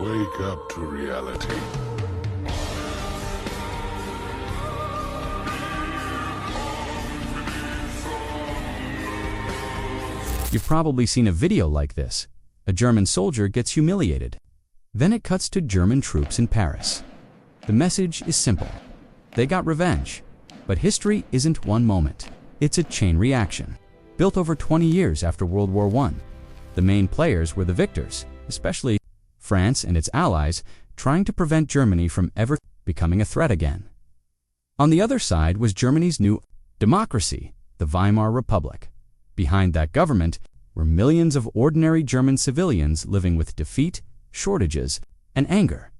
Wake up to reality. You've probably seen a video like this. A German soldier gets humiliated. Then it cuts to German troops in Paris. The message is simple. They got revenge. But history isn't one moment. It's a chain reaction, built over 20 years after World War I. The main players were the victors, especially France and its allies, trying to prevent Germany from ever becoming a threat again. On the other side was Germany's new democracy, the Weimar Republic. Behind that government were millions of ordinary German civilians living with defeat, shortages, and anger.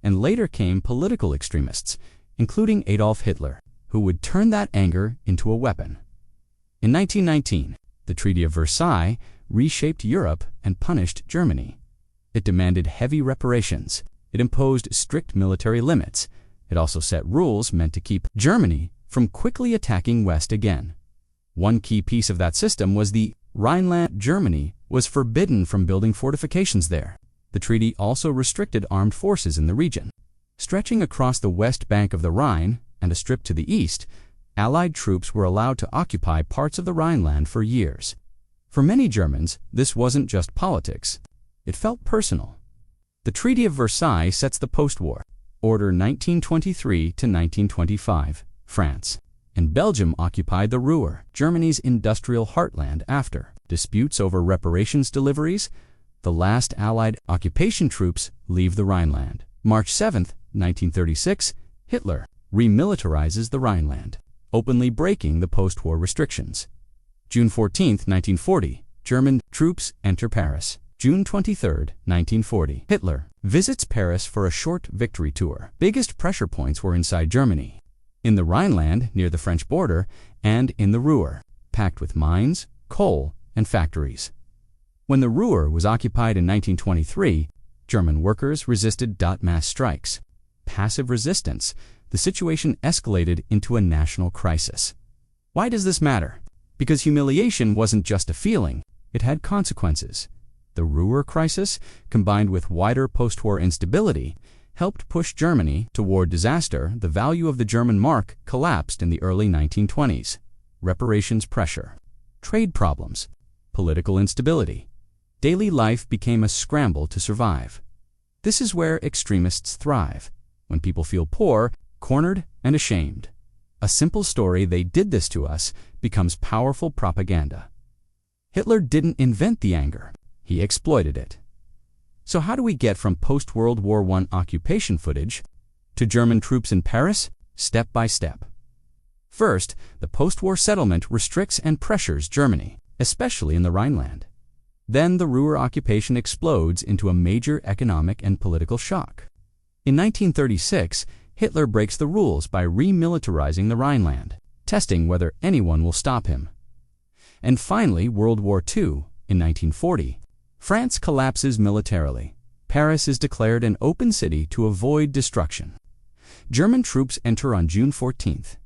And later came political extremists, including Adolf Hitler, who would turn that anger into a weapon. In 1919, the Treaty of Versailles reshaped Europe and punished Germany. It demanded heavy reparations. It imposed strict military limits. It also set rules meant to keep Germany from quickly attacking West again. One key piece of that system was the Rhineland. Germany was forbidden from building fortifications there. The treaty also restricted armed forces in the region. Stretching across the west bank of the Rhine and a strip to the east, Allied troops were allowed to occupy parts of the Rhineland for years. For many Germans, this wasn't just politics. It felt personal. The Treaty of Versailles sets the post-war order 1923 to 1925. France and Belgium occupied the Ruhr, Germany's industrial heartland. After disputes over reparations deliveries, the last Allied occupation troops leave the Rhineland. March 7, 1936, Hitler remilitarizes the Rhineland, openly breaking the post-war restrictions. June 14, 1940, German troops enter Paris. June 23, 1940, Hitler visits Paris for a short victory tour. Biggest pressure points were inside Germany, in the Rhineland near the French border, and in the Ruhr, packed with mines, coal, and factories. When the Ruhr was occupied in 1923, German workers resisted mass strikes. Passive resistance. The situation escalated into a national crisis. Why does this matter? Because humiliation wasn't just a feeling, it had consequences. The Ruhr crisis, combined with wider post-war instability, helped push Germany toward disaster. The value of the German mark collapsed in the early 1920s. Reparations pressure, trade problems, political instability. Daily life became a scramble to survive. This is where extremists thrive, when people feel poor, cornered, and ashamed. A simple story, "they did this to us," becomes powerful propaganda. Hitler didn't invent the anger, he exploited it. So how do we get from post-World War I occupation footage to German troops in Paris? Step by step. First, the post-war settlement restricts and pressures Germany, especially in the Rhineland. Then the Ruhr occupation explodes into a major economic and political shock. In 1936, Hitler breaks the rules by remilitarizing the Rhineland, testing whether anyone will stop him. And finally, World War II, in 1940. France collapses militarily. Paris is declared an open city to avoid destruction. German troops enter on June 14th.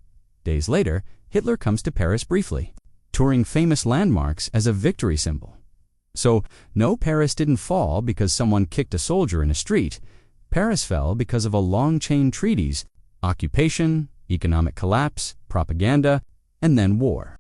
Days later, Hitler comes to Paris briefly, touring famous landmarks as a victory symbol. So, no, Paris didn't fall because someone kicked a soldier in a street. Paris fell because of a long chain treaties, occupation, economic collapse, propaganda, and then war.